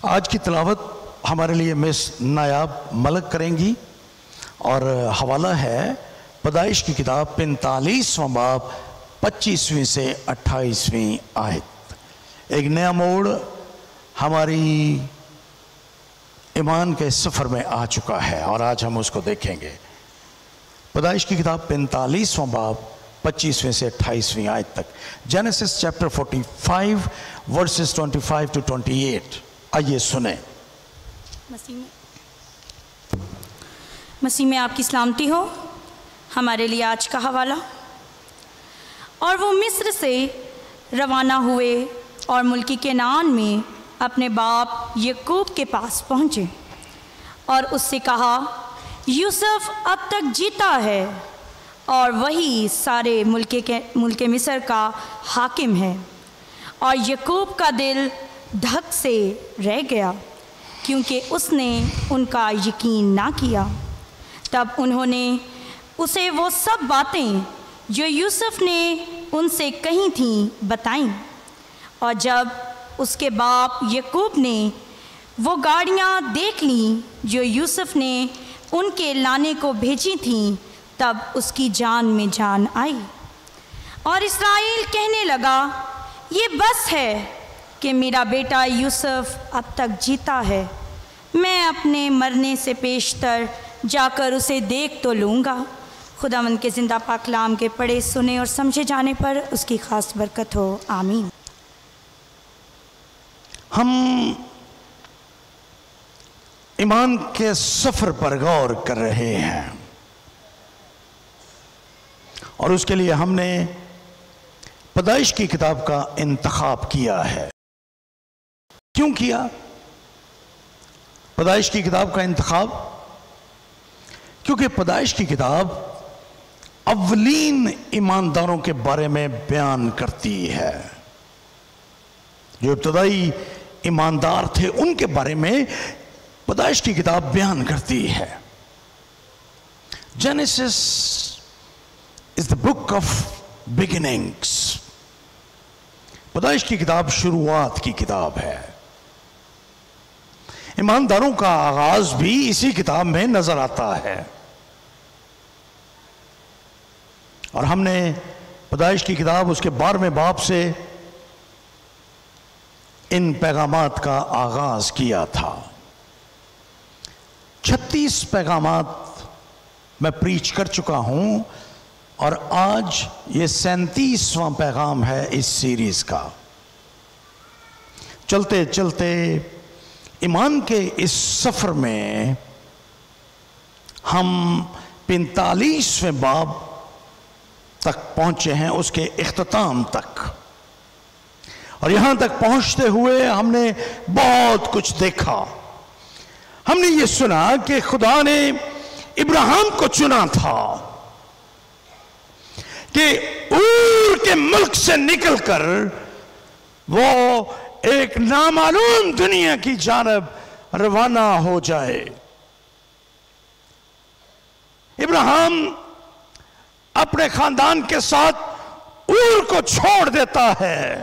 آج کی تلاوت ہمارے لیے مس نایاب ملک کریں گی اور حوالہ ہے پیدائش کی کتاب 45واں باب 25ویں سے 28ویں آیت۔ ایک نیا موڑ ہماری ایمان کے سفر میں آ چکا ہے اور آج ہم اس کو دیکھیں گے۔ پیدائش کی کتاب 45واں باب 25ویں سے 28ویں آیت تک، جینیسس چیپٹر 45 ورسز 25 to 28۔ آئیے سنیں۔ مسیح میں آپ کی سلامتی ہو۔ ہمارے لیے آج کا حوالہ۔ اور وہ مصر سے روانہ ہوئے اور ملک کنعان میں اپنے باپ یعقوب کے پاس پہنچے اور اس سے کہا، یوسف اب تک جیتا ہے اور وہی سارے ملک مصر کا حاکم ہے۔ اور یعقوب کا دل دھک سے رہ گیا کیونکہ اس نے ان کا یقین نہ کیا۔ تب انہوں نے اسے وہ سب باتیں جو یوسف نے ان سے کہی تھیں بتائیں۔ اور جب اس کے باپ یعقوب نے وہ گاڑیاں دیکھ لیں جو یوسف نے ان کے لانے کو بھیجی تھیں، تب اس کی جان میں جان آئی۔ اور اسرائیل کہنے لگا، یہ بس ہے کہ میرا بیٹا یوسف اب تک جیتا ہے، میں اپنے مرنے سے پیشتر جا کر اسے دیکھ تو لوں گا۔ خداوند کے زندہ پاک کلام کے پڑھے سنے اور سمجھے جانے پر اس کی خاص برکت ہو، آمین۔ ہم ایمان کے سفر پر غور کر رہے ہیں اور اس کے لیے ہم نے پیدائش کی کتاب کا انتخاب کیا ہے۔ کیوں کیا پیدائش کی کتاب کا انتخاب؟ کیونکہ پیدائش کی کتاب اولین ایمانداروں کے بارے میں بیان کرتی ہے۔ جو ابتدائی ایماندار تھے ان کے بارے میں پیدائش کی کتاب بیان کرتی ہے۔ Genesis is the book of beginnings۔ پیدائش کی کتاب شروعات کی کتاب ہے۔ ایمانداروں کا آغاز بھی اسی کتاب میں نظر آتا ہے، اور ہم نے پیدائش کی کتاب اس کے 12ویں باب سے ان پیغامات کا آغاز کیا تھا۔ 36 پیغامات میں پریچ کر چکا ہوں اور آج یہ 37واں پیغام ہے اس سیریز کا۔ چلتے چلتے ایمان کے اس سفر میں ہم 45ویں باب تک پہنچے ہیں، اس کے اختتام تک، اور یہاں تک پہنچتے ہوئے ہم نے بہت کچھ دیکھا۔ ہم نے یہ سنا کہ خدا نے ابراہیم کو چنا تھا کہ اور کے ملک سے نکل کر وہ ایک نامعلوم دنیا کی جانب روانہ ہو جائے۔ ابراہیم اپنے خاندان کے ساتھ اور کو چھوڑ دیتا ہے،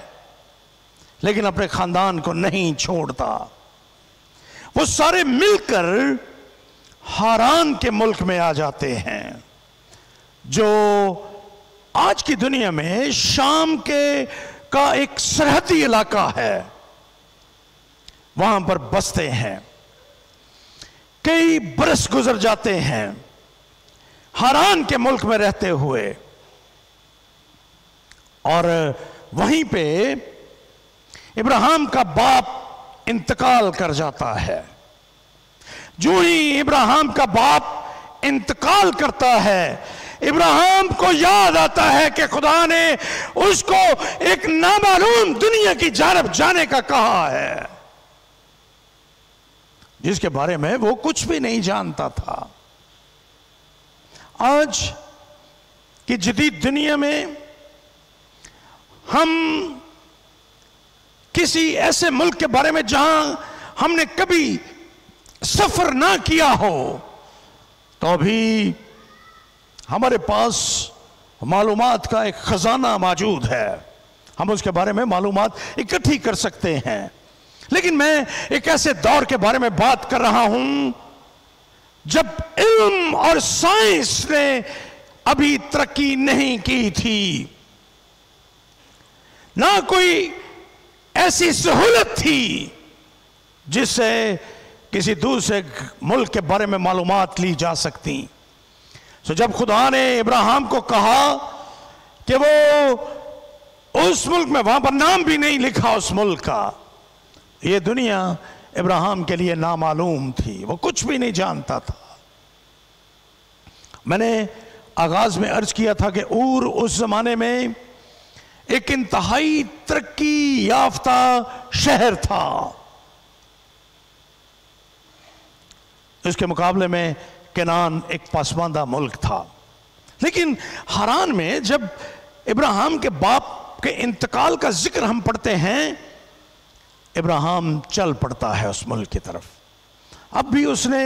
لیکن اپنے خاندان کو نہیں چھوڑتا۔ وہ سارے مل کر ہاران کے ملک میں آ جاتے ہیں، جو آج کی دنیا میں شام کا ایک سرحدی علاقہ ہے۔ وہاں پر بستے ہیں، کئی برس گزر جاتے ہیں ہاران کے ملک میں رہتے ہوئے، اور وہیں پہ ابراہیم کا باپ انتقال کر جاتا ہے۔ جو ہی ابراہیم کا باپ انتقال کرتا ہے، ابراہیم کو یاد آتا ہے کہ خدا نے اس کو ایک نامعلوم دنیا کی جانب جانے کا کہا ہے، جس کے بارے میں وہ کچھ بھی نہیں جانتا تھا۔ آج کی جدید دنیا میں ہم کسی ایسے ملک کے بارے میں جہاں ہم نے کبھی سفر نہ کیا ہو، تو بھی ہمارے پاس معلومات کا ایک خزانہ موجود ہے۔ ہم اس کے بارے میں معلومات اکٹھی کر سکتے ہیں۔ لیکن میں ایک ایسے دور کے بارے میں بات کر رہا ہوں جب علم اور سائنس نے ابھی ترقی نہیں کی تھی، نہ کوئی ایسی سہولت تھی جس سے کسی دوسرے ملک کے بارے میں معلومات لی جا سکتی۔ سو جب خدا نے ابراہیم کو کہا کہ وہ اس ملک میں، وہاں پر نام بھی نہیں لکھا اس ملک کا، یہ دنیا ابراہیم کے لیے نامعلوم تھی، وہ کچھ بھی نہیں جانتا تھا۔ میں نے آغاز میں عرض کیا تھا کہ اور اس زمانے میں ایک انتہائی ترقی یافتہ شہر تھا، اس کے مقابلے میں کنعان ایک پسماندہ ملک تھا۔ لیکن حران میں جب ابراہیم کے باپ کے انتقال کا ذکر ہم پڑھتے ہیں، ابراہیم چل پڑتا ہے اس ملک کی طرف۔ اب بھی اس نے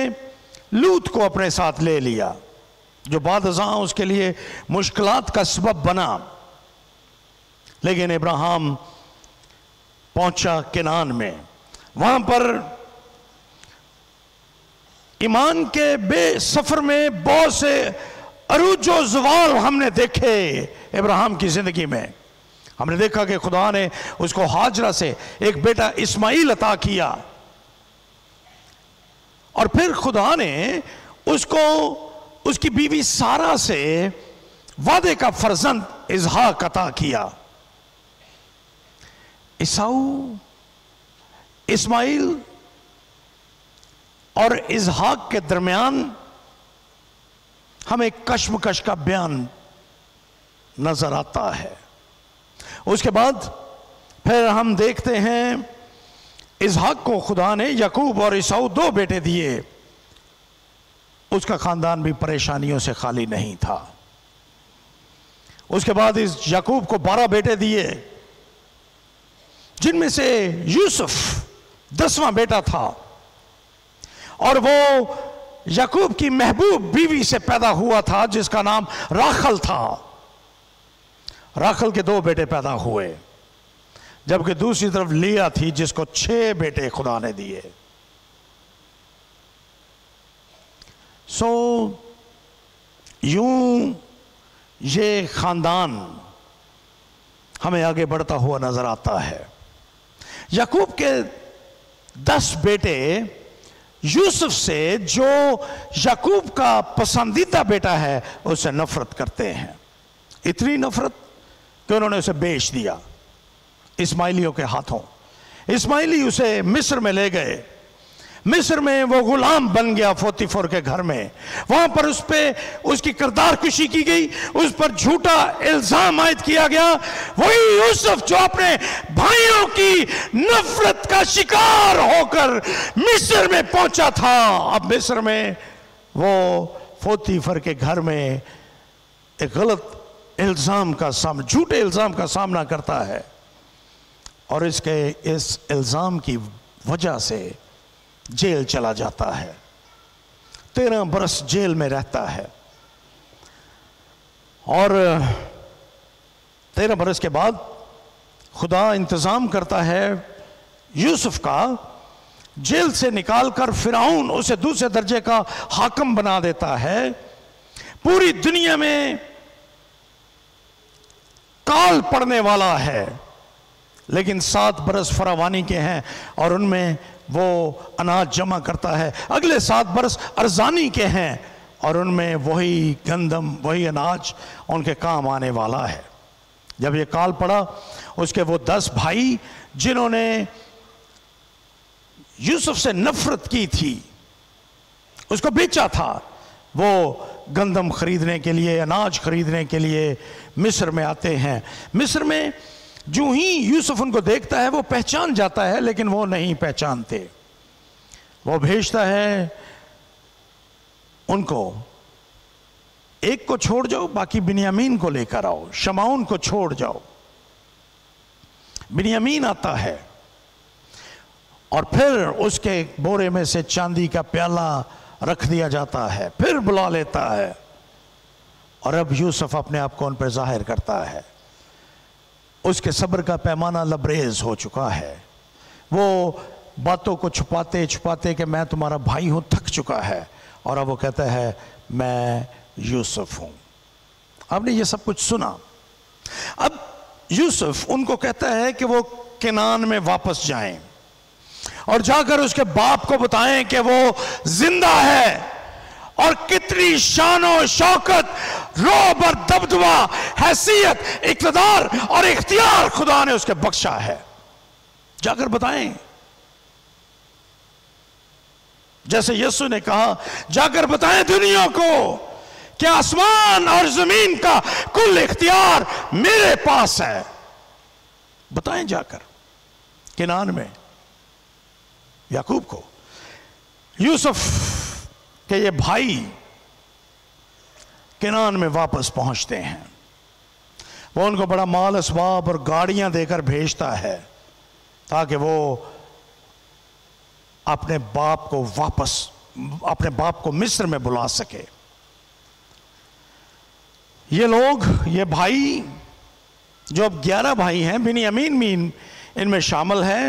لوط کو اپنے ساتھ لے لیا، جو بعد ازاں اس کے لیے مشکلات کا سبب بنا۔ لیکن ابراہیم پہنچا کنعان میں، وہاں پر ایمان کے بے سفر میں بہت سے عروج و زوال ہم نے دیکھے ابراہیم کی زندگی میں۔ ہم نے دیکھا کہ خدا نے اس کو ہاجرہ سے ایک بیٹا اسماعیل عطا کیا، اور پھر خدا نے اس کو اس کی بیوی سارہ سے وعدے کا فرزند اسحاق عطا کیا۔ عیساؤ، اسماعیل اور اسحاق کے درمیان ہمیں کشمکش کا بیان نظر آتا ہے۔ اس کے بعد پھر ہم دیکھتے ہیں اسحاق کو خدا نے یعقوب اور عیساؤ دو بیٹے دیے، اس کا خاندان بھی پریشانیوں سے خالی نہیں تھا۔ اس کے بعد اس یعقوب کو 12 بیٹے دیے، جن میں سے یوسف 10واں بیٹا تھا، اور وہ یعقوب کی محبوب بیوی سے پیدا ہوا تھا جس کا نام راخل تھا۔ راخل کے 2 بیٹے پیدا ہوئے، جبکہ دوسری طرف لیا تھی جس کو 6 بیٹے خدا نے دیے۔ سو یوں یہ خاندان ہمیں آگے بڑھتا ہوا نظر آتا ہے۔ یعقوب کے 10 بیٹے یوسف سے، جو یعقوب کا پسندیدہ بیٹا ہے، اس سے نفرت کرتے ہیں، اتنی نفرت کہ انہوں نے اسے بیچ دیا اسماعیلیوں کے ہاتھوں۔ اسماعیلی اسے مصر میں لے گئے، مصر میں وہ غلام بن گیا پوتیفر کے گھر میں، وہاں پر اس پہ اس کی کردار کشی کی گئی، اس پر جھوٹا الزام عائد کیا گیا۔ وہی یوسف جو اپنے بھائیوں کی نفرت کا شکار ہو کر مصر میں پہنچا تھا، اب مصر میں وہ پوتیفر کے گھر میں ایک غلط الزام کا سامنا، جھوٹے الزام کا سامنا کرتا ہے، اور اس الزام کی وجہ سے جیل چلا جاتا ہے، 13 برس جیل میں رہتا ہے، اور 13 برس کے بعد خدا انتظام کرتا ہے یوسف کا، جیل سے نکال کر فرعون اسے دوسرے درجے کا حاکم بنا دیتا ہے۔ پوری دنیا میں کال پڑنے والا ہے، لیکن 7 برس فراوانی کے ہیں، اور ان میں وہ اناج جمع کرتا ہے۔ اگلے 7 برس ارزانی کے ہیں، اور ان میں وہی گندم، وہی اناج ان کے کام آنے والا ہے۔ جب یہ کال پڑا، اس کے وہ 10 بھائی جنہوں نے یوسف سے نفرت کی تھی، اس کو بیچا تھا، وہ گندم خریدنے کے لیے، اناج خریدنے کے لیے مصر میں آتے ہیں۔ مصر میں جو ہی یوسف ان کو دیکھتا ہے وہ پہچان جاتا ہے، لیکن وہ نہیں پہچانتے۔ وہ بھیجتا ہے ان کو، ایک کو چھوڑ جاؤ، باقی بنیامین کو لے کر آؤ، شمعون کو چھوڑ جاؤ۔ بنیامین آتا ہے، اور پھر اس کے بورے میں سے چاندی کا پیالہ رکھ دیا جاتا ہے، پھر بلا لیتا ہے، اور اب یوسف اپنے آپ کو ان پر ظاہر کرتا ہے۔ اس کے صبر کا پیمانہ لبریز ہو چکا ہے، وہ باتوں کو چھپاتے چھپاتے کہ میں تمہارا بھائی ہوں تھک چکا ہے، اور اب وہ کہتا ہے میں یوسف ہوں۔ آپ نے یہ سب کچھ سنا۔ اب یوسف ان کو کہتا ہے کہ وہ کنعان میں واپس جائیں اور جا کر اس کے باپ کو بتائیں کہ وہ زندہ ہے، اور کتنی شان و شوکت، رعب اور دبدبہ، حیثیت، اقتدار اور اختیار خدا نے اس کے بخشا ہے۔ جا کر بتائیں، جیسے یسوع نے کہا جا کر بتائیں دنیا کو کہ آسمان اور زمین کا کل اختیار میرے پاس ہے۔ بتائیں جا کر کنعان میں یعقوب کو۔ یوسف کہ یہ بھائی کنعان میں واپس پہنچتے ہیں، وہ ان کو بڑا مال اسباب اور گاڑیاں دے کر بھیجتا ہے تاکہ وہ اپنے باپ کو مصر میں بلا سکے۔ یہ لوگ، یہ بھائی جو اب 11 بھائی ہیں، بنیامین بھی ان میں شامل ہے،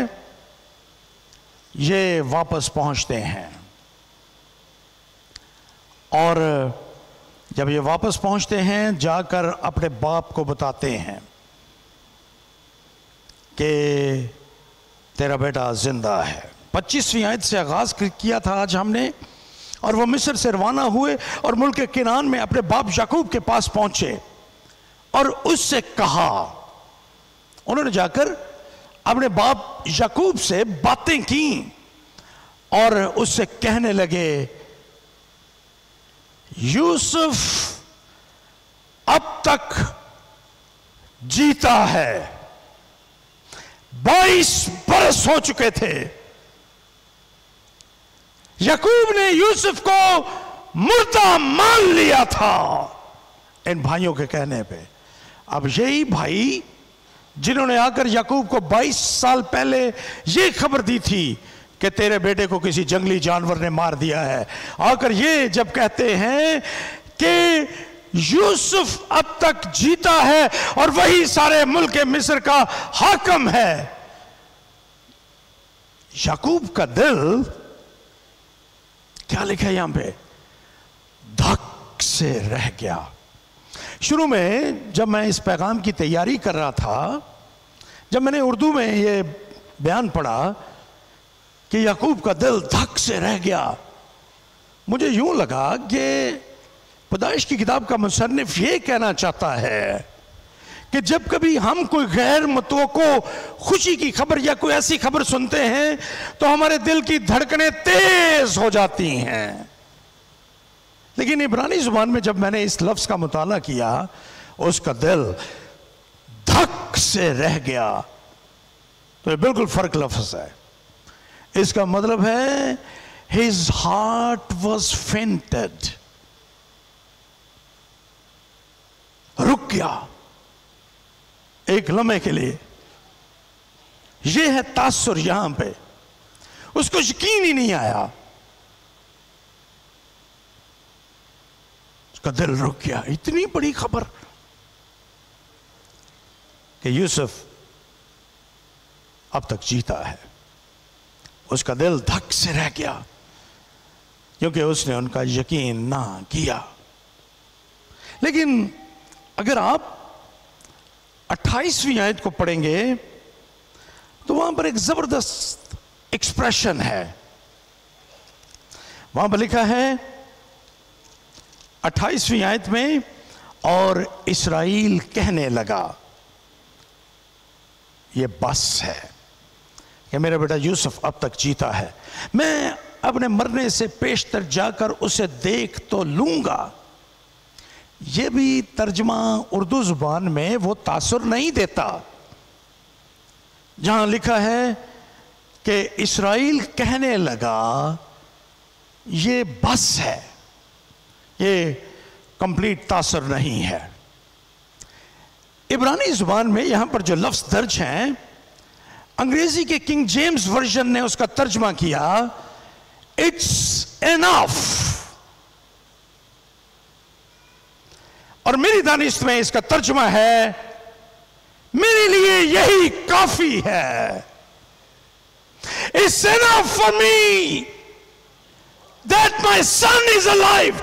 یہ واپس پہنچتے ہیں، اور جب یہ واپس پہنچتے ہیں جا کر اپنے باپ کو بتاتے ہیں کہ تیرا بیٹا زندہ ہے۔ 25ویں آیت سے آغاز کیا تھا آج ہم نے، اور وہ مصر سے روانہ ہوئے اور ملک کنعان میں اپنے باپ یعقوب کے پاس پہنچے اور اس سے کہا، انہوں نے جا کر اپنے باپ یعقوب سے باتیں کی اور اس سے کہنے لگے یوسف اب تک جیتا ہے، 22 برس ہو چکے تھے۔ یعقوب نے یوسف کو مردہ مان لیا تھا ان بھائیوں کے کہنے پہ۔ اب یہی بھائی جنہوں نے آ کر یعقوب کو 22 سال پہلے یہ خبر دی تھی کہ تیرے بیٹے کو کسی جنگلی جانور نے مار دیا ہے، آ کر یہ جب کہتے ہیں کہ یوسف اب تک جیتا ہے اور وہی سارے ملک مصر کا حاکم ہے، یعقوب کا دل کیا لکھا ہے یہاں پہ؟ دھک سے رہ گیا۔ شروع میں جب میں اس پیغام کی تیاری کر رہا تھا، جب میں نے اردو میں یہ بیان پڑھا کہ یعقوب کا دل دھک سے رہ گیا، مجھے یوں لگا کہ پیدائش کی کتاب کا مصنف یہ کہنا چاہتا ہے کہ جب کبھی ہم کوئی غیر متوقع خوشی کی خبر یا کوئی ایسی خبر سنتے ہیں تو ہمارے دل کی دھڑکنیں تیز ہو جاتی ہیں، لیکن عبرانی زبان میں جب میں نے اس لفظ کا مطالعہ کیا، اس کا دل دھک سے رہ گیا، تو یہ بالکل فرق لفظ ہے۔ اس کا مطلب ہے his heart was fainted، رک گیا ایک لمحے کے لیے۔ یہ ہے تاثر یہاں پہ، اس کو یقین ہی نہیں آیا، اس کا دل رک گیا۔ اتنی بڑی خبر کہ یوسف اب تک جیتا ہے، اس کا دل دھک سے رہ گیا کیونکہ اس نے ان کا یقین نہ کیا۔ لیکن اگر آپ 28ویں آیت کو پڑھیں گے تو وہاں پر ایک زبردست ایکسپریشن ہے۔ وہاں پر لکھا ہے 28ویں آیت میں، اور اسرائیل کہنے لگا، یہ بس ہے کہ میرا بیٹا یوسف اب تک جیتا ہے، میں اپنے مرنے سے پیشتر جا کر اسے دیکھ تو لوں گا۔ یہ بھی ترجمہ اردو زبان میں وہ تاثر نہیں دیتا جہاں لکھا ہے کہ اسرائیل کہنے لگا یہ بس ہے، یہ کمپلیٹ تاثر نہیں ہے۔ عبرانی زبان میں یہاں پر جو لفظ درج ہیں، انگریزی کے کنگ جیمز ورژن نے اس کا ترجمہ کیا اٹس انف، اور میری دانست میں اس کا ترجمہ ہے میرے لیے یہی کافی ہے۔ It's enough for me that my son is alive.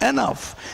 enough.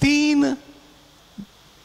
3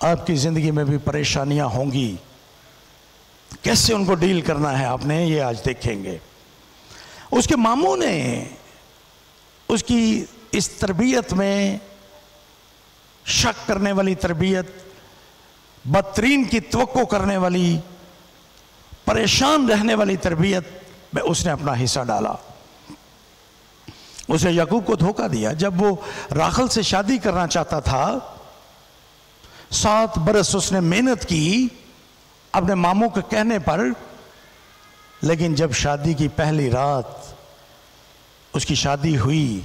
آپ کی زندگی میں بھی پریشانیاں ہوں گی، کیسے ان کو ڈیل کرنا ہے آپ نے، یہ آج دیکھیں گے۔ اس کے ماموں نے اس کی اس تربیت میں شک کرنے والی تربیت، بدترین کی توقع کرنے والی، پریشان رہنے والی تربیت میں اس نے اپنا حصہ ڈالا۔ اس نے یعقوب کو دھوکہ دیا۔ جب وہ راحل سے شادی کرنا چاہتا تھا، 7 برس اس نے محنت کی اپنے ماموں کے کہنے پر، لیکن جب شادی کی پہلی رات اس کی شادی ہوئی،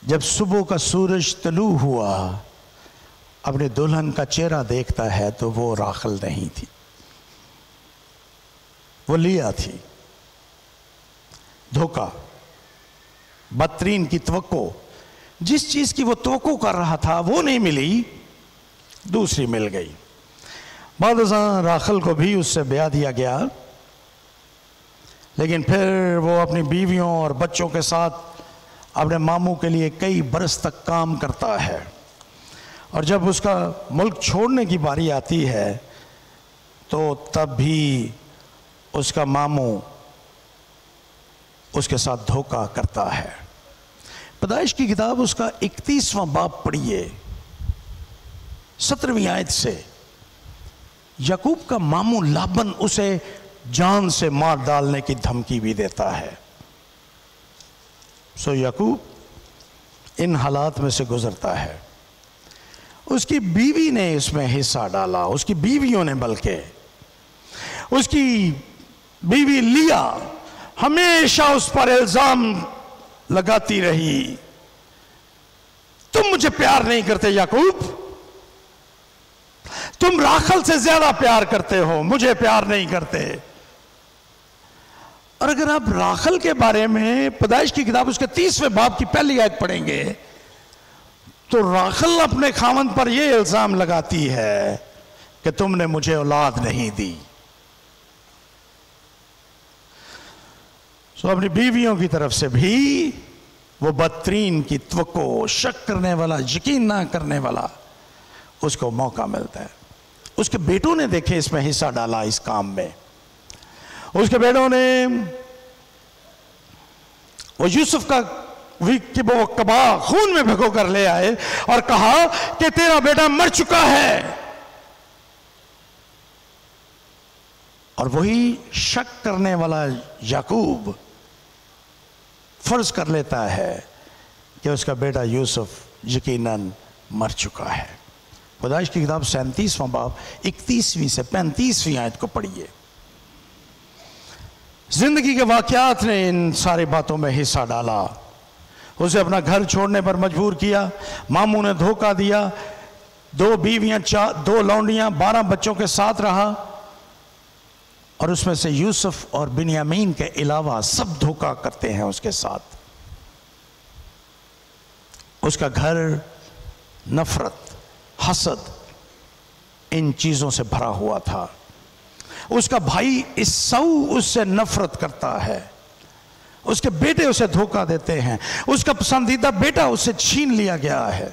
جب صبح کا سورج طلوع ہوا، اپنے دلہن کا چہرہ دیکھتا ہے تو وہ راحل نہیں تھی، وہ لیا تھی۔ دھوکہ، بدترین کی توقع، جس چیز کی وہ توقع کر رہا تھا وہ نہیں ملی، دوسری مل گئی۔ بعد ازاں راحل کو بھی اس سے بیاہ دیا گیا، لیکن پھر وہ اپنی بیویوں اور بچوں کے ساتھ اپنے ماموں کے لیے کئی برس تک کام کرتا ہے، اور جب اس کا ملک چھوڑنے کی باری آتی ہے تو تب بھی اس کا ماموں اس کے ساتھ دھوکہ کرتا ہے۔ پیدائش کی کتاب اس کا 31واں باب پڑھیے، 17ویں آیت سے۔ یعقوب کا ماموں لابن اسے جان سے مار ڈالنے کی دھمکی بھی دیتا ہے۔ سو یعقوب ان حالات میں سے گزرتا ہے۔ اس کی بیوی نے اس میں حصہ ڈالا، اس کی بیویوں نے، بلکہ اس کی بیوی لیا ہمیشہ اس پر الزام لگاتی رہی، تم مجھے پیار نہیں کرتے یعقوب، تم راحل سے زیادہ پیار کرتے ہو، مجھے پیار نہیں کرتے۔ اور اگر آپ راحل کے بارے میں پیدائش کی کتاب اس کے 30ویں باب کی پہلی آیت پڑھیں گے تو راحل اپنے خاوند پر یہ الزام لگاتی ہے کہ تم نے مجھے اولاد نہیں دی۔ سو اپنی بیویوں کی طرف سے بھی وہ بدترین کی توقع، شک کرنے والا، یقین نہ کرنے والا، اس کو موقع ملتا ہے۔ اس کے بیٹوں نے دیکھے اس میں حصہ ڈالا، اس کام میں۔ اس کے بیٹوں نے وہ یوسف کا وہ کباہ خون میں بھگو کر لے آئے اور کہا کہ تیرا بیٹا مر چکا ہے، اور وہی شک کرنے والا یعقوب فرض کر لیتا ہے کہ اس کا بیٹا یوسف یقیناً مر چکا ہے۔ پیدائش کی کتاب 37واں باب 31ویں سے 35ویں آیت کو پڑھیے۔ زندگی کے واقعات نے ان ساری باتوں میں حصہ ڈالا، اسے اپنا گھر چھوڑنے پر مجبور کیا، ماموں نے دھوکہ دیا، 2 بیویاں 2 لونڈیاں 12 بچوں کے ساتھ رہا، اور اس میں سے یوسف اور بنیامین کے علاوہ سب دھوکہ کرتے ہیں اس کے ساتھ۔ اس کا گھر نفرت، حسد، ان چیزوں سے بھرا ہوا تھا۔ اس کا بھائی عیسو اس سے نفرت کرتا ہے، اس کے بیٹے اسے دھوکہ دیتے ہیں، اس کا پسندیدہ بیٹا اسے چھین لیا گیا ہے۔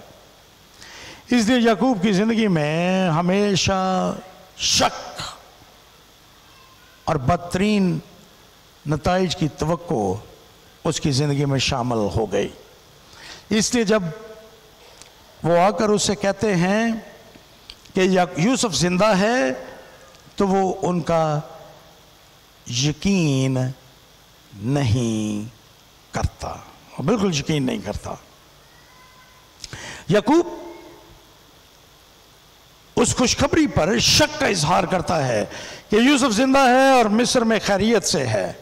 اس لیے یعقوب کی زندگی میں ہمیشہ شک اور بدترین نتائج کی توقع اس کی زندگی میں شامل ہو گئی۔ اس لیے جب وہ آ کر اسے کہتے ہیں کہ یوسف زندہ ہے تو وہ ان کا یقین نہیں کرتا، بالکل یقین نہیں کرتا۔ یعقوب اس خوشخبری پر شک کا اظہار کرتا ہے کہ یوسف زندہ ہے اور مصر میں خیریت سے ہے۔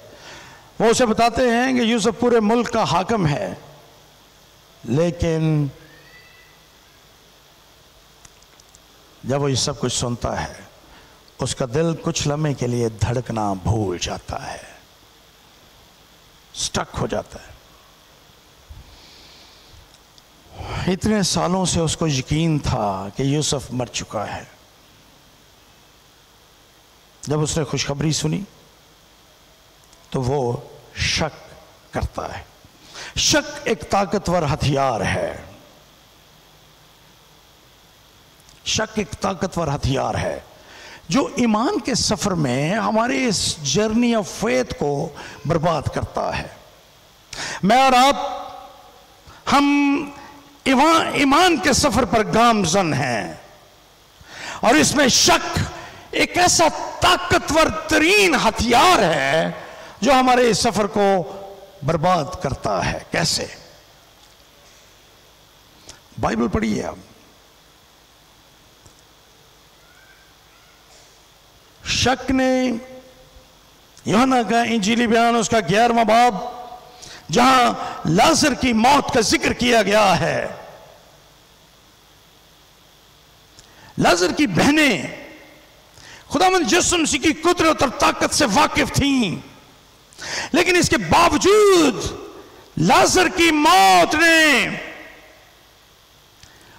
وہ اسے بتاتے ہیں کہ یوسف پورے ملک کا حاکم ہے، لیکن جب وہ یہ سب کچھ سنتا ہے اس کا دل کچھ لمحے کے لیے دھڑکنا بھول جاتا ہے، سٹک ہو جاتا ہے۔ اتنے سالوں سے اس کو یقین تھا کہ یوسف مر چکا ہے، جب اس نے خوشخبری سنی تو وہ شک کرتا ہے۔ شک ایک طاقتور ہتھیار ہے۔ شک ایک طاقتور ہتھیار ہے جو ایمان کے سفر میں ہمارے اس جرنی آف فیتھ کو برباد کرتا ہے. میں اور آپ ہم ایمان کے سفر پر گامزن ہیں اور اس میں شک ایک ایسا طاقتور ترین ہتھیار ہے جو ہمارے اس سفر کو برباد کرتا ہے. کیسے؟ بائبل پڑھیے آپ. شک نے یوحنا کا انجیلی بیان اس کا 11واں باب جہاں لازر کی موت کا ذکر کیا گیا ہے. لازر کی بہنیں خداوند یسوع مسیح کی قدرت اور طاقت سے واقف تھیں، لیکن اس کے باوجود لازر کی موت نے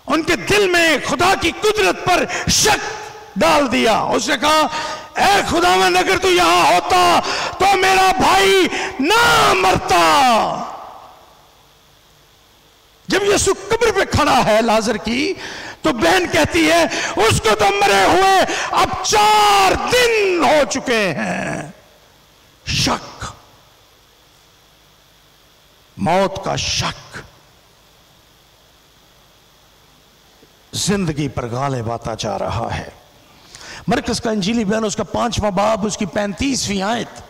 ان کے دل میں خدا کی قدرت پر شک ڈال دیا. اس نے کہا اے خداوند اگر تو یہاں ہوتا تو میرا بھائی نہ مرتا. جب یسوع قبر پہ کھڑا ہے لازر کی تو بہن کہتی ہے اس کو تو مرے ہوئے اب 4 دن ہو چکے ہیں. شک، موت کا شک زندگی پر غالب آتا جا رہا ہے. مرکز کا انجیلی بیان اس کا 5واں باب اس کی 35ویں آیت.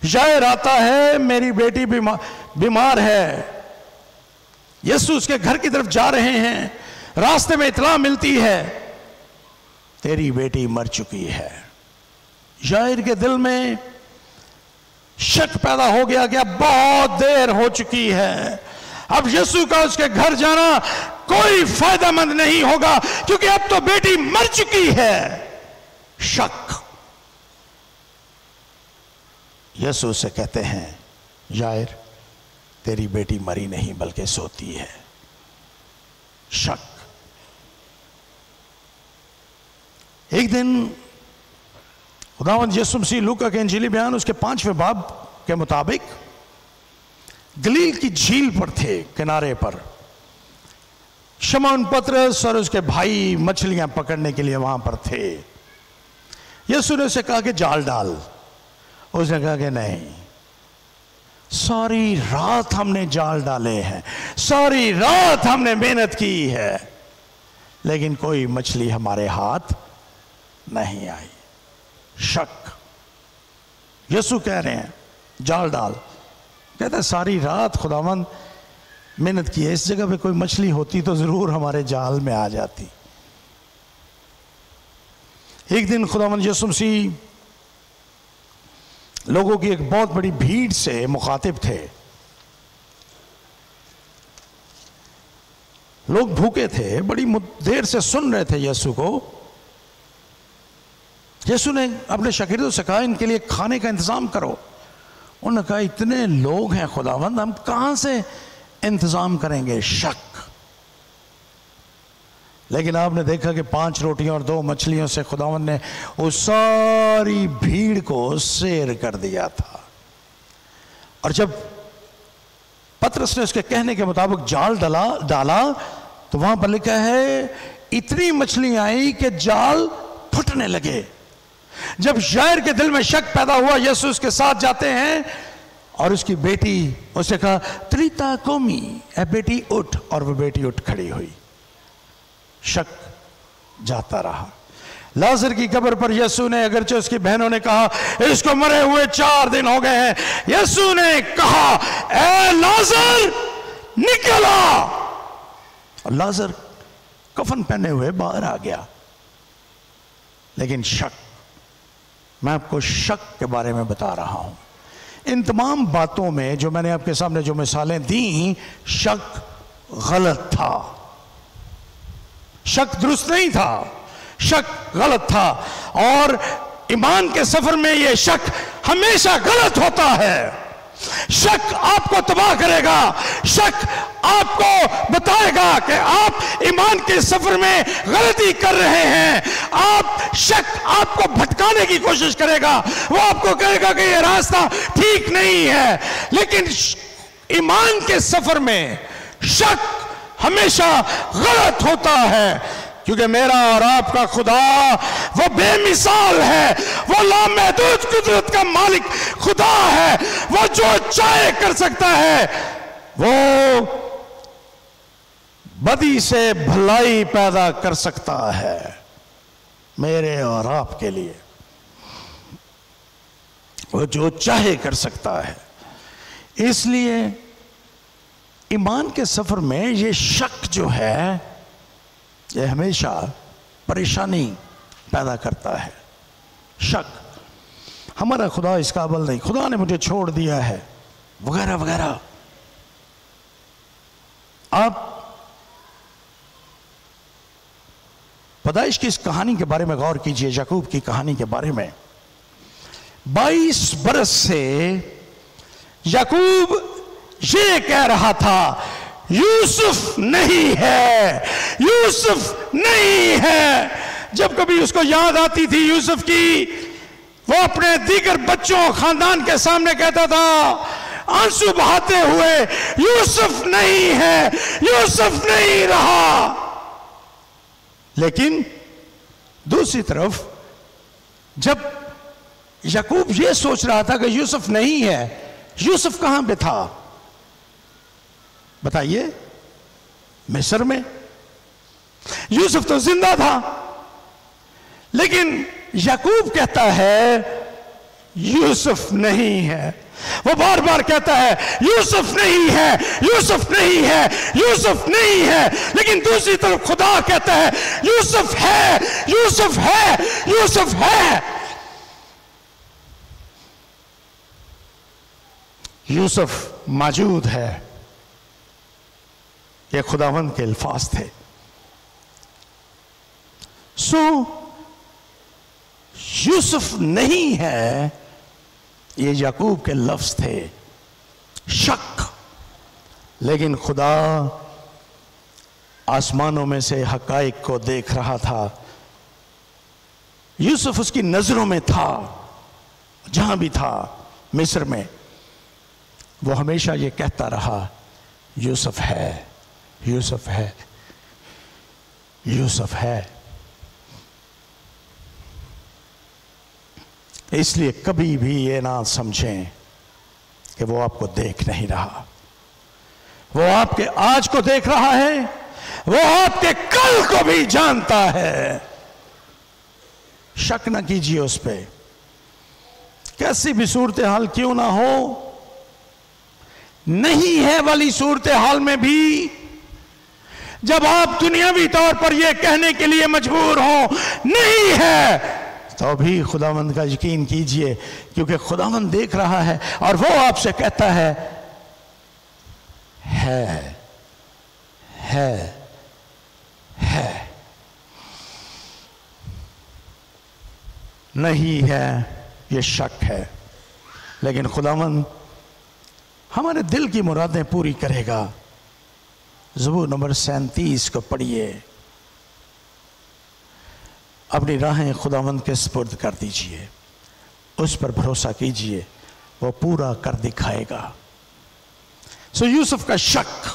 یائر آتا ہے میری بیٹی بیمار ہے. یسوع اس کے گھر کی طرف جا رہے ہیں، راستے میں اطلاع ملتی ہے تیری بیٹی مر چکی ہے. یائر کے دل میں شک پیدا ہو گیا کہ اب بہت دیر ہو چکی ہے، اب یسوع کا اس کے گھر جانا کوئی فائدہ مند نہیں ہوگا کیونکہ اب تو بیٹی مر چکی ہے. شک. یسوع سے کہتے ہیں یائر تیری بیٹی مری نہیں بلکہ سوتی ہے. شک. ایک دن خداوند یسوع مسیح لوکا کے انجیلی بیان اس کے 5ویں باب کے مطابق گلیل کی جھیل پر تھے، کنارے پر. شمعون پطرس اور اس کے بھائی مچھلیاں پکڑنے کے لیے وہاں پر تھے. یسوع نے اسے کہا کہ جال ڈال. اس نے کہا کہ نہیں، ساری رات ہم نے جال ڈالے ہیں، ساری رات ہم نے محنت کی ہے، لیکن کوئی مچھلی ہمارے ہاتھ نہیں آئی. شک. یسوع کہہ رہے ہیں جال ڈال. کہتا ہے ساری رات خداوند محنت کی ہے، اس جگہ پہ کوئی مچھلی ہوتی تو ضرور ہمارے جال میں آ جاتی. ایک دن خداوند یسوع مسیح لوگوں کی ایک بہت بڑی بھیڑ سے مخاطب تھے. لوگ بھوکے تھے، بڑی دیر سے سن رہے تھے یسوع کو. یسوع نے اپنے شاگردوں سے کہا ان کے لیے کھانے کا انتظام کرو. انہوں نے کہا اتنے لوگ ہیں خداوند ہم کہاں سے انتظام کریں گے. شک. لیکن آپ نے دیکھا کہ 5 روٹیاں اور 2 مچھلیوں سے خداوند نے اس ساری بھیڑ کو سیر کر دیا تھا. اور جب پترس نے اس کے کہنے کے مطابق جال ڈالا تو وہاں پر لکھا ہے اتنی مچھلیاں آئی کہ جال پھٹنے لگے. جب یائر کے دل میں شک پیدا ہوا یسوع اس کے ساتھ جاتے ہیں اور اس کی بیٹی اس نے کہا تلیتا کومی، اے بیٹی اٹھ، اور وہ بیٹی اٹھ کھڑی ہوئی. شک جاتا رہا. لازر کی قبر پر یسوع نے اگرچہ اس کی بہنوں نے کہا اس کو مرے ہوئے 4 دن ہو گئے ہیں، یسوع نے کہا اے لازر نکل آ. اور لازر کفن پہنے ہوئے باہر آ گیا. لیکن شک، میں آپ کو شک کے بارے میں بتا رہا ہوں. ان تمام باتوں میں جو میں نے آپ کے سامنے جو مثالیں دیں، شک غلط تھا، شک درست نہیں تھا، شک غلط تھا. اور ایمان کے سفر میں یہ شک ہمیشہ غلط ہوتا ہے. شک آپ کو تباہ کرے گا. شک آپ کو بتائے گا کہ آپ ایمان کے سفر میں غلطی کر رہے ہیں. شک آپ کو بھٹکانے کی کوشش کرے گا. وہ آپ کو کہے گا کہ یہ راستہ ٹھیک نہیں ہے. لیکن ایمان کے سفر میں شک ہمیشہ غلط ہوتا ہے. کیونکہ میرا اور آپ کا خدا وہ بے مثال ہے، وہ لامحدود قدرت کا مالک خدا ہے، وہ جو چاہے کر سکتا ہے، وہ بدی سے بھلائی پیدا کر سکتا ہے میرے اور آپ کے لیے، وہ جو چاہے کر سکتا ہے۔ اس لیے ایمان کے سفر میں یہ شک جو ہے یہ ہمیشہ پریشانی پیدا کرتا ہے۔ شک، ہمارا خدا اس قابل نہیں، خدا نے مجھے چھوڑ دیا ہے، وغیرہ وغیرہ۔ آپ پیدائش کی اس کہانی کے بارے میں غور کیجئے، یعقوب کی کہانی کے بارے میں۔ 22 برس سے یعقوب یہ کہہ رہا تھا یوسف نہیں ہے، یوسف نہیں ہے۔ جب کبھی اس کو یاد آتی تھی یوسف کی، وہ اپنے دیگر بچوں خاندان کے سامنے کہتا تھا آنسو بہاتے ہوئے، یوسف نہیں ہے، یوسف نہیں رہا۔ لیکن دوسری طرف جب یعقوب یہ سوچ رہا تھا کہ یوسف نہیں ہے، یوسف کہاں پہ تھا بتائیے؟ مصر میں۔ یوسف تو زندہ تھا، لیکن یعقوب کہتا ہے یوسف نہیں ہے۔ وہ بار بار کہتا ہے یوسف نہیں ہے، یوسف نہیں ہے، یوسف نہیں ہے، لیکن دوسری طرف خدا کہتا ہے یوسف ہے، یوسف ہے، یوسف ہے۔ یوسف موجود ہے، یہ خداوند کے الفاظ تھے۔ یوسف نہیں ہے، یہ یعقوب کے لفظ تھے، شک۔ لیکن خدا آسمانوں میں سے حقائق کو دیکھ رہا تھا۔ یوسف اس کی نظروں میں تھا، جہاں بھی تھا مصر میں، وہ ہمیشہ یہ کہتا رہا یوسف ہے، یوسف ہے، یوسف ہے۔ اس لیے کبھی بھی یہ نہ سمجھیں کہ وہ آپ کو دیکھ نہیں رہا۔ وہ آپ کے آج کو دیکھ رہا ہے، وہ آپ کے کل کو بھی جانتا ہے۔ شک نہ کیجیے اس پہ، کیسی بھی صورتحال کیوں نہ ہو۔ نہیں ہے والی صورتحال میں بھی جب آپ دنیاوی طور پر یہ کہنے کے لیے مجبور ہوں نہیں ہے، تو بھی خداوند کا یقین کیجئے، کیونکہ خداوند دیکھ رہا ہے اور وہ آپ سے کہتا ہے نہیں ہے، یہ شک ہے، لیکن خداوند ہمارے دل کی مرادیں پوری کرے گا۔ زبور نمبر 37 کو پڑھیے، اپنی راہیں خداوند کے سپرد کر دیجئے، اس پر بھروسہ کیجئے، وہ پورا کر دکھائے گا۔ یوسف کا شک،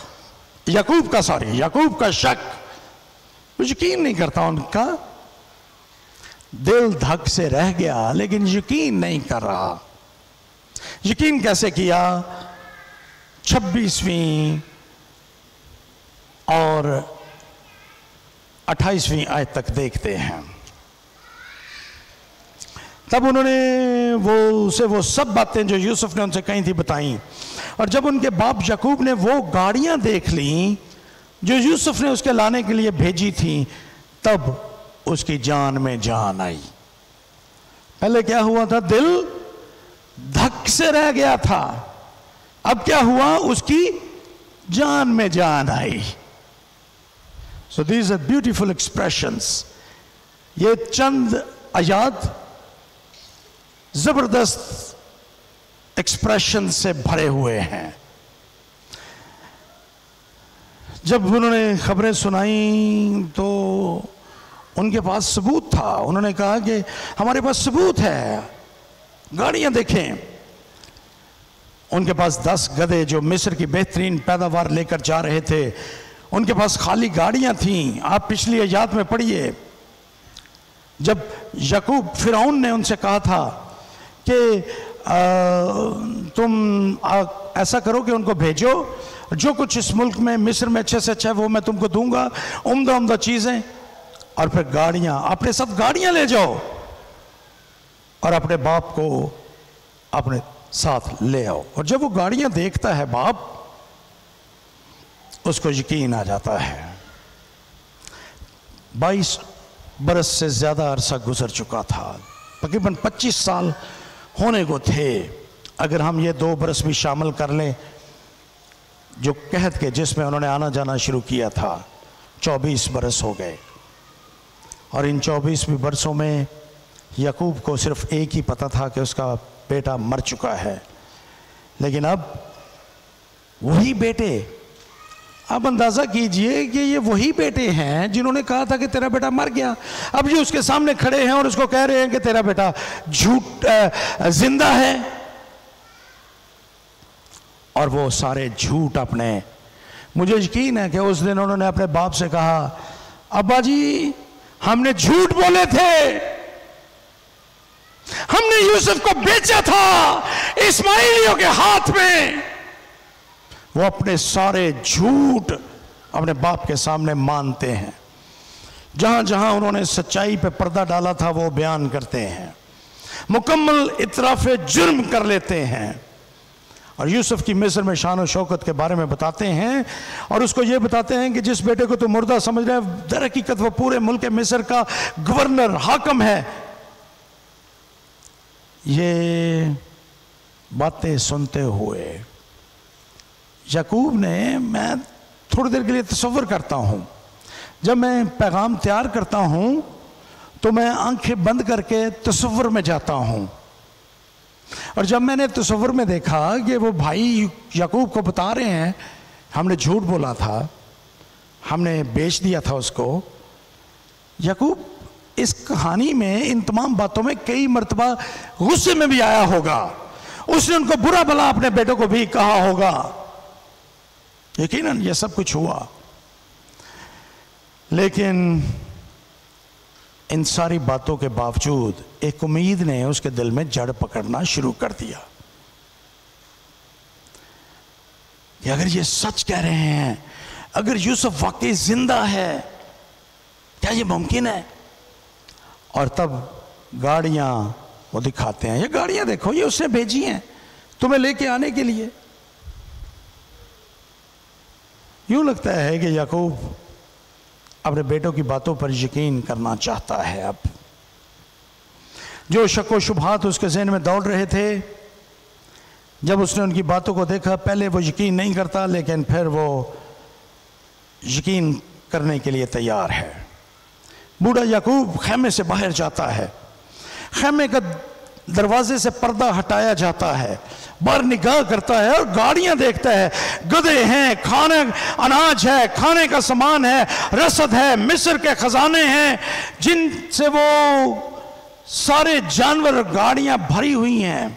یعقوب کا شک، وہ یقین نہیں کرتا، ان کا دل دھک سے رہ گیا، لیکن یقین نہیں کر رہا۔ یقین کیسے کیا؟ 26ویں اور 28ویں آیت تک دیکھتے ہیں۔ تب انہوں نے وہ سب باتیں جو یوسف نے ان سے کہیں تھی بتائیں، اور جب ان کے باپ یعقوب نے وہ گاڑیاں دیکھ لیں جو یوسف نے اس کے لانے کے لیے بھیجی تھیں، تب اس کی جان میں جان آئی۔ پہلے کیا ہوا تھا؟ دل دھک سے رہ گیا تھا، اب کیا ہوا؟ اس کی جان میں جان آئی۔ So these are beautiful expressions. یہ چند آیات زبردست ایکسپریشن سے بھرے ہوئے ہیں۔ جب انہوں نے خبریں سنائیں تو ان کے پاس ثبوت تھا۔ انہوں نے کہا کہ ہمارے پاس ثبوت ہے، گاڑیاں دیکھیں۔ ان کے پاس 10 گدھے جو مصر کی بہترین پیداوار لے کر جا رہے تھے، ان کے پاس خالی گاڑیاں تھیں. آپ پچھلی آیات میں پڑھیے جب یعقوب فرعون نے ان سے کہا تھا کہ تم ایسا کرو کہ ان کو بھیجو, جو کچھ اس ملک میں مصر میں اچھے سے اچھا ہے وہ میں تم کو دوں گا, عمدہ عمدہ چیزیں, اور پھر گاڑیاں, اپنے ساتھ گاڑیاں لے جاؤ اور اپنے باپ کو اپنے ساتھ لے آؤ. اور جب وہ گاڑیاں دیکھتا ہے باپ, اس کو یقین آ جاتا ہے. 22 برس سے زیادہ عرصہ گزر چکا تھا, تقریباً 25 سال ہونے کو تھے. اگر ہم یہ 2 برس بھی شامل کر لیں جو قحط کے جس میں انہوں نے آنا جانا شروع کیا تھا, 24 برس ہو گئے. اور ان 24 برسوں میں یعقوب کو صرف ایک ہی پتہ تھا کہ اس کا بیٹا مر چکا ہے. لیکن اب وہی بیٹے, آپ اندازہ کیجئے کہ یہ وہی بیٹے ہیں جنہوں نے کہا تھا کہ تیرا بیٹا مر گیا. اب یہ اس کے سامنے کھڑے ہیں اور اس کو کہہ رہے ہیں کہ تیرا بیٹا زندہ ہے. اور وہ سارے جھوٹ اپنے, مجھے یقین ہے کہ اس دن انہوں نے اپنے باپ سے کہا, ابا جی ہم نے جھوٹ بولے تھے, ہم نے یوسف کو بیچا تھا اسماعیلیوں کے ہاتھ میں. وہ اپنے سارے جھوٹ اپنے باپ کے سامنے مانتے ہیں. جہاں جہاں انہوں نے سچائی پہ پردہ ڈالا تھا وہ بیان کرتے ہیں, مکمل اعتراف جرم کر لیتے ہیں. اور یوسف کی مصر میں شان و شوکت کے بارے میں بتاتے ہیں, اور اس کو یہ بتاتے ہیں کہ جس بیٹے کو تو مردہ سمجھ رہے ہیں, در حقیقت وہ پورے ملک مصر کا گورنر, حاکم ہے. یہ باتیں سنتے ہوئے یعقوب نے, میں تھوڑی دیر کے لیے تصور کرتا ہوں, جب میں پیغام تیار کرتا ہوں تو میں آنکھیں بند کر کے تصور میں جاتا ہوں. اور جب میں نے تصور میں دیکھا کہ وہ بھائی یعقوب کو بتا رہے ہیں ہم نے جھوٹ بولا تھا, ہم نے بیچ دیا تھا اس کو. یعقوب اس کہانی میں ان تمام باتوں میں کئی مرتبہ غصے میں بھی آیا ہوگا, اس نے ان کو برا بھلا اپنے بیٹوں کو بھی کہا ہوگا. یقیناً یہ سب کچھ ہوا, لیکن ان ساری باتوں کے باوجود ایک امید نے اس کے دل میں جڑ پکڑنا شروع کر دیا کہ اگر یہ سچ کہہ رہے ہیں, اگر یوسف واقعی زندہ ہے, کیا یہ ممکن ہے؟ اور تب گاڑیاں وہ دکھاتے ہیں, یہ گاڑیاں دیکھو, یہ اس نے بھیجی ہیں تمہیں لے کے آنے کے لیے. یوں لگتا ہے کہ یعقوب اپنے بیٹوں کی باتوں پر یقین کرنا چاہتا ہے. اب جو شک و شبہات اس کے ذہن میں دوڑ رہے تھے, جب اس نے ان کی باتوں کو دیکھا, پہلے وہ یقین نہیں کرتا, لیکن پھر وہ یقین کرنے کے لیے تیار ہے. بوڑھا یعقوب خیمے سے باہر جاتا ہے, خیمے کا دروازے سے پردہ ہٹایا جاتا ہے, باہر نگاہ کرتا ہے اور گاڑیاں دیکھتا ہے, گدھے ہیں, کھانے اناج ہے, کھانے کا سامان ہے, رسد ہے, مصر کے خزانے ہیں جن سے وہ سارے جانور, گاڑیاں بھری ہوئی ہیں.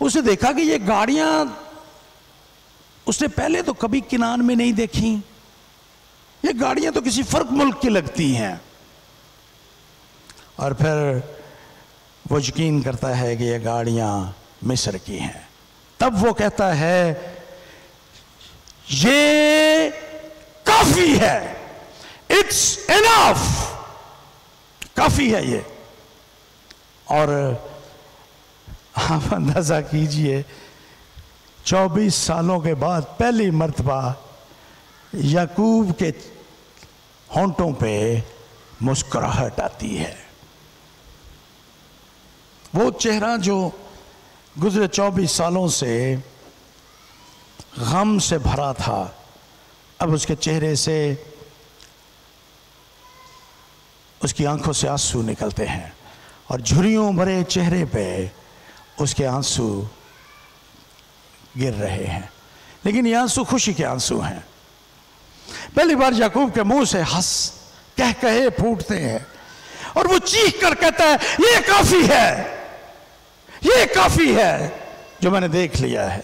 اس نے دیکھا کہ یہ گاڑیاں اس نے پہلے تو کبھی کنعان میں نہیں دیکھی, یہ گاڑیاں تو کسی فرق ملک کی لگتی ہیں. اور پھر وہ یقین کرتا ہے کہ یہ گاڑیاں مصر کی ہیں. تب وہ کہتا ہے یہ کافی ہے, اٹس انف, کافی ہے یہ. اور آپ اندازہ کیجئے 24 سالوں کے بعد پہلی مرتبہ یعقوب کے ہونٹوں پہ مسکراہٹ آتی ہے. وہ چہرہ جو گزرے 24 سالوں سے غم سے بھرا تھا, اب اس کے چہرے سے, اس کی آنکھوں سے آنسو نکلتے ہیں, اور جھریوں بھرے چہرے پہ اس کے آنسو گر رہے ہیں. لیکن یہ آنسو خوشی کے آنسو ہیں. پہلی بار یعقوب کے منہ سے کہے پھوٹتے ہیں, اور وہ چیخ کر کہتا ہے یہ کافی ہے, یہ کافی ہے جو میں نے دیکھ لیا ہے,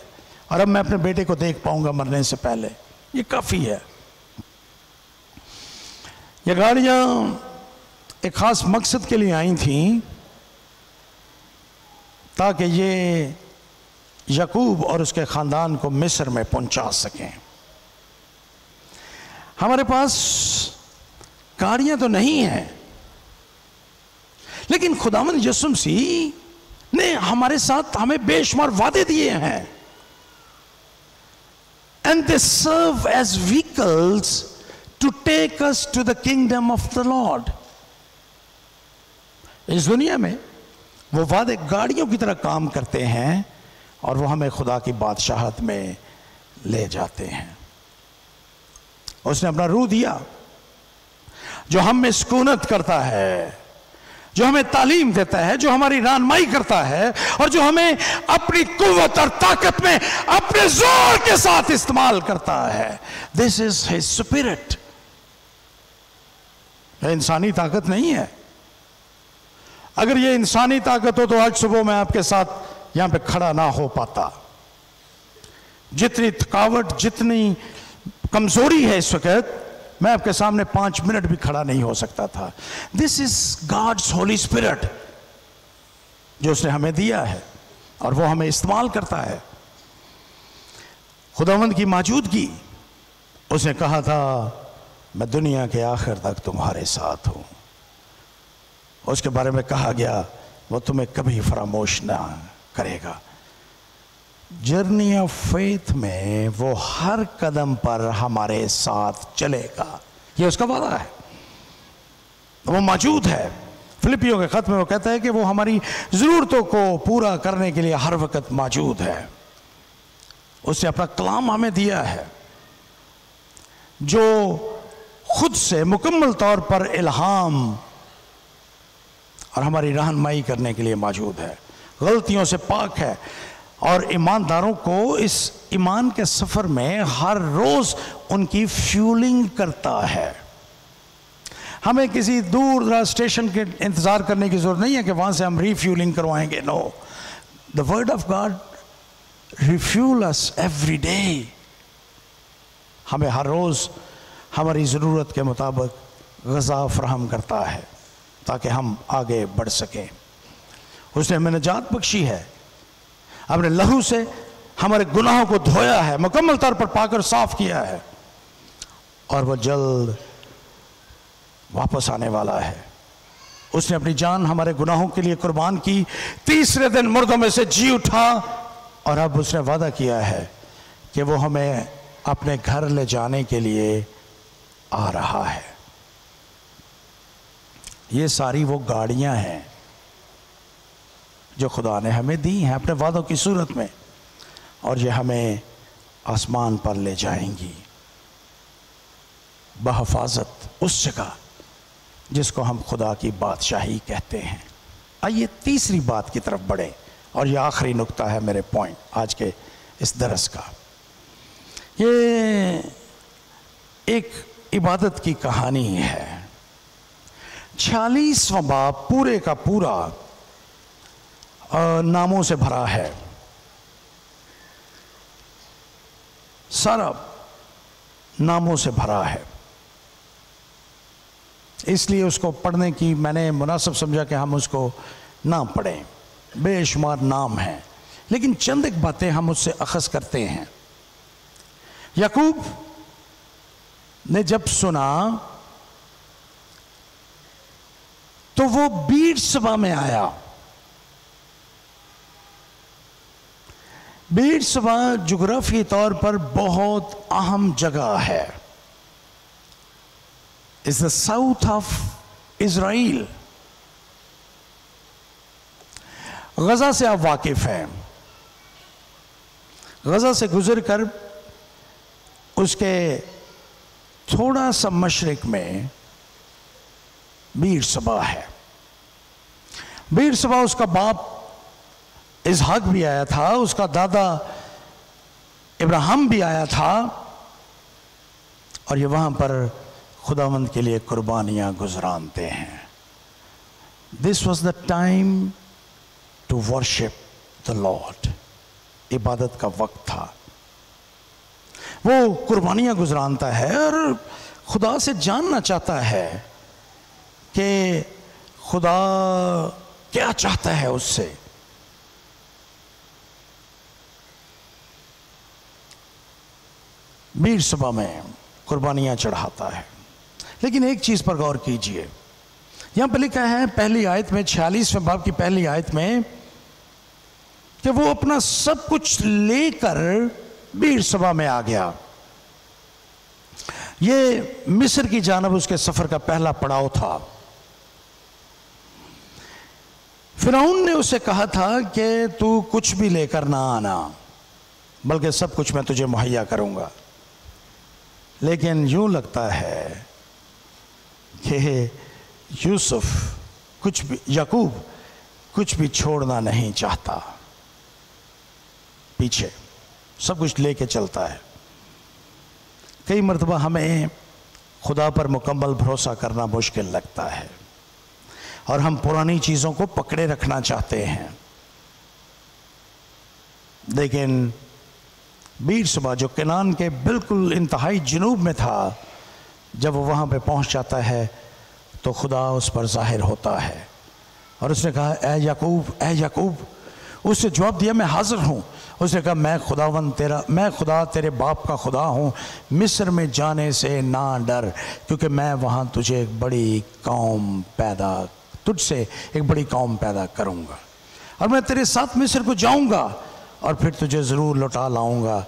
اور اب میں اپنے بیٹے کو دیکھ پاؤں گا مرنے سے پہلے, یہ کافی ہے. یہ گاڑیاں ایک خاص مقصد کے لیے آئی تھیں تاکہ یہ یعقوب اور اس کے خاندان کو مصر میں پہنچا سکیں۔ ہمارے پاس گاڑیاں تو نہیں ہیں، لیکن خداوند یسوع مسیح نے ہمارے ساتھ ہمیں بے شمار وعدے دیے ہیں، and they serve as vehicles to take us to the kingdom of the Lord۔ اس دنیا میں وہ وعدے گاڑیوں کی طرح کام کرتے ہیں اور وہ ہمیں خدا کی بادشاہت میں لے جاتے ہیں۔ اس نے اپنا روح دیا جو ہم میں سکونت کرتا ہے، جو ہمیں تعلیم دیتا ہے، جو ہماری رہنمائی کرتا ہے، اور جو ہمیں اپنی قوت اور طاقت میں اپنے زور کے ساتھ استعمال کرتا ہے۔ This is his spirit۔ یہ انسانی طاقت نہیں ہے۔ اگر یہ انسانی طاقت ہو تو آج صبح میں آپ کے ساتھ یہاں پہ کھڑا نہ ہو پاتا۔ جتنی تھکاوٹ، جتنی کمزوری ہے اس وقت، میں آپ کے سامنے 5 منٹ بھی کھڑا نہیں ہو سکتا تھا۔ This is God's Holy Spirit جو اس نے ہمیں دیا ہے اور وہ ہمیں استعمال کرتا ہے۔ خداوند کی موجودگی، اس نے کہا تھا میں دنیا کے آخر تک تمہارے ساتھ ہوں۔ اس کے بارے میں کہا گیا وہ تمہیں کبھی فراموش نہ کرے گا۔ جرنی آف فیتھ میں وہ ہر قدم پر ہمارے ساتھ چلے گا، یہ اس کا وعدہ ہے، وہ موجود ہے۔ فلپیوں کے خط میں وہ کہتا ہے کہ وہ ہماری ضرورتوں کو پورا کرنے کے لیے ہر وقت موجود ہے۔ اس نے اپنا کلام ہمیں دیا ہے جو خود سے مکمل طور پر الہام اور ہماری رہنمائی کرنے کے لیے موجود ہے، غلطیوں سے پاک ہے، اور ایمانداروں کو اس ایمان کے سفر میں ہر روز ان کی فیولنگ کرتا ہے۔ ہمیں کسی دور دراز اسٹیشن کے انتظار کرنے کی ضرورت نہیں ہے کہ وہاں سے ہم ری فیولنگ کروائیں گے۔ نو، the word of God refuel us every day۔ ہمیں ہر روز ہماری ضرورت کے مطابق غذا فراہم کرتا ہے تاکہ ہم آگے بڑھ سکیں۔ اس نے ہمیں نجات بخشی ہے، اپنے لہو سے ہمارے گناہوں کو دھویا ہے، مکمل طور پر پاک اور صاف کیا ہے، اور وہ جلد واپس آنے والا ہے۔ اس نے اپنی جان ہمارے گناہوں کے لیے قربان کی، تیسرے دن مردوں میں سے جی اٹھا، اور اب اس نے وعدہ کیا ہے کہ وہ ہمیں اپنے گھر لے جانے کے لیے آ رہا ہے۔ یہ ساری وہ گاڑیاں ہیں جو خدا نے ہمیں دی ہیں اپنے وعدوں کی صورت میں، اور یہ ہمیں آسمان پر لے جائیں گی بحفاظت اس جگہ جس کو ہم خدا کی بادشاہی کہتے ہیں۔ آئیے تیسری بات کی طرف بڑھیں، اور یہ آخری نقطہ ہے میرے پوائنٹ آج کے اس درس کا۔ یہ ایک عبادت کی کہانی ہے۔ 46واں باب پورے کا پورا ناموں سے بھرا ہے، سارا ناموں سے بھرا ہے، اس لیے اس کو پڑھنے کی میں نے مناسب سمجھا کہ ہم اس کو نہ پڑھیں۔ بے شمار نام ہیں، لیکن چند ایک باتیں ہم اس سے اخذ کرتے ہیں۔ یعقوب نے جب سنا تو وہ بیٹ سبا میں آیا۔ بیٹ سبا جغرافی طور پر بہت اہم جگہ ہے۔ It's the south of Israel۔ Gaza سے آپ واقف ہیں۔ غزہ سے گزر کر اس کے تھوڑا سا مشرق میں بیٹ سبا ہے۔ بیٹ سبا اس کا باپ اسحاق بھی آیا تھا، اس کا دادا ابراہیم بھی آیا تھا، اور یہ وہاں پر خداوند کے لیے قربانیاں گزرانتے ہیں۔ This was the time to worship the Lord۔ عبادت کا وقت تھا۔ وہ قربانیاں گزرانتا ہے اور خدا سے جاننا چاہتا ہے کہ خدا کیا چاہتا ہے اس سے. بیر صبح میں قربانیاں چڑھاتا ہے. لیکن ایک چیز پر غور کیجئے, یہاں پہ لکھا ہے پہلی آیت میں 46ویں باب کی پہلی آیت میں کہ وہ اپنا سب کچھ لے کر بیر صبح میں آ گیا. یہ مصر کی جانب اس کے سفر کا پہلا پڑاؤ تھا. فرعون نے اسے کہا تھا کہ تو کچھ بھی لے کر نہ آنا, بلکہ سب کچھ میں تجھے مہیا کروں گا. لیکن یوں لگتا ہے کہ یوسف یعقوب کچھ بھی چھوڑنا نہیں چاہتا, پیچھے سب کچھ لے کے چلتا ہے. کئی مرتبہ ہمیں خدا پر مکمل بھروسہ کرنا مشکل لگتا ہے اور ہم پرانی چیزوں کو پکڑے رکھنا چاہتے ہیں. لیکن بیر صبح جو کنعان کے بالکل انتہائی جنوب میں تھا, جب وہ وہاں پہ پہنچ جاتا ہے تو خدا اس پر ظاہر ہوتا ہے اور اس نے کہا اے یعقوب, اے یعقوب. اس نے جواب دیا میں حاضر ہوں. اس نے کہا میں خدا تیرے باپ کا خدا ہوں, مصر میں جانے سے نہ ڈر, کیونکہ میں وہاں تجھے ایک بڑی قوم پیدا کروں گا اور میں تیرے ساتھ مصر کو جاؤں گا اور پھر تجھے ضرور لوٹا لاؤں گا.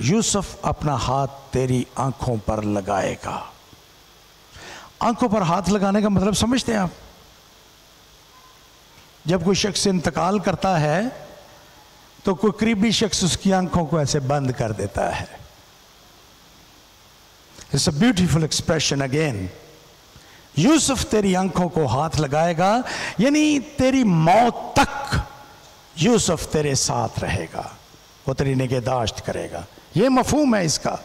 یوسف اپنا ہاتھ تیری آنکھوں پر لگائے گا. آنکھوں پر ہاتھ لگانے کا مطلب سمجھتے ہیں آپ؟ جب کوئی شخص انتقال کرتا ہے تو کوئی قریبی شخص اس کی آنکھوں کو ایسے بند کر دیتا ہے. It's a beautiful expression again. یوسف تیری آنکھوں کو ہاتھ لگائے گا, یعنی تیری موت تک یوسف تیرے ساتھ رہے گا, وہ تیری نگہداشت کرے گا. یہ مفہوم ہے اس کا,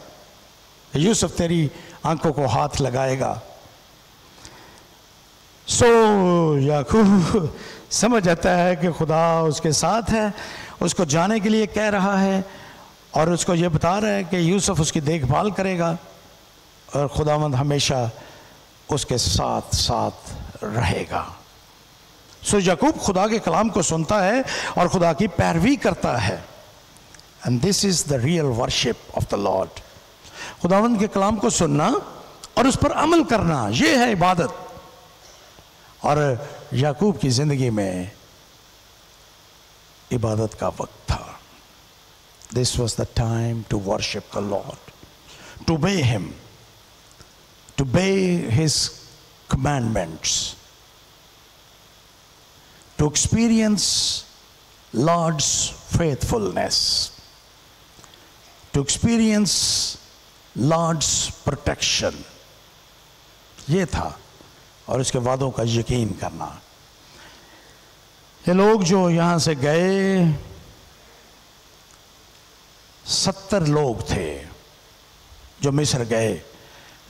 یوسف تیری آنکھوں کو ہاتھ لگائے گا. یعقوب سمجھ جاتا ہے کہ خدا اس کے ساتھ ہے, اس کو جانے کے لیے کہہ رہا ہے اور اس کو یہ بتا رہا ہے کہ یوسف اس کی دیکھ بھال کرے گا اور خداوند ہمیشہ اس کے ساتھ ساتھ رہے گا. یعقوب خدا کے کلام کو سنتا ہے اور خدا کی پیروی کرتا ہے. And this is the real worship of the Lord. خداوند کے کلام کو سننا اور اس پر عمل کرنا, یہ ہے عبادت. اور یعقوب کی زندگی میں عبادت کا وقت تھا. This was the time to worship the Lord, to obey Him, to obey His commandments, to experience Lord's faithfulness, to experience Lord's protection. یہ تھا, اور اس کے وعدوں کا یقین کرنا. یہ لوگ جو یہاں سے گئے 70 لوگ تھے جو مصر گئے,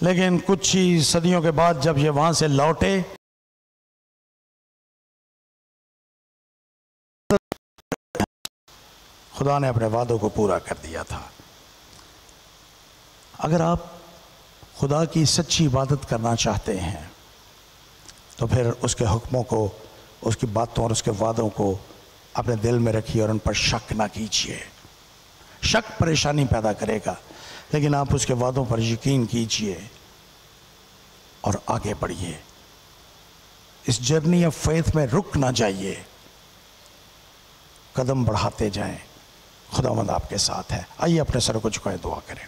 لیکن کچھ ہی صدیوں کے بعد جب یہ وہاں سے لوٹے خدا نے اپنے وعدوں کو پورا کر دیا تھا. اگر آپ خدا کی سچی عبادت کرنا چاہتے ہیں تو پھر اس کے حکموں کو, اس کی باتوں اور اس کے وعدوں کو اپنے دل میں رکھیے اور ان پر شک نہ کیجیے. شک پریشانی پیدا کرے گا, لیکن آپ اس کے وعدوں پر یقین کیجیے اور آگے بڑھیے. اس جرنی آف فیتھ میں رک نہ جائیے, قدم بڑھاتے جائیں. خداوند آپ کے ساتھ ہے. آئیے اپنے سر کو جھکائیں, دعا کریں.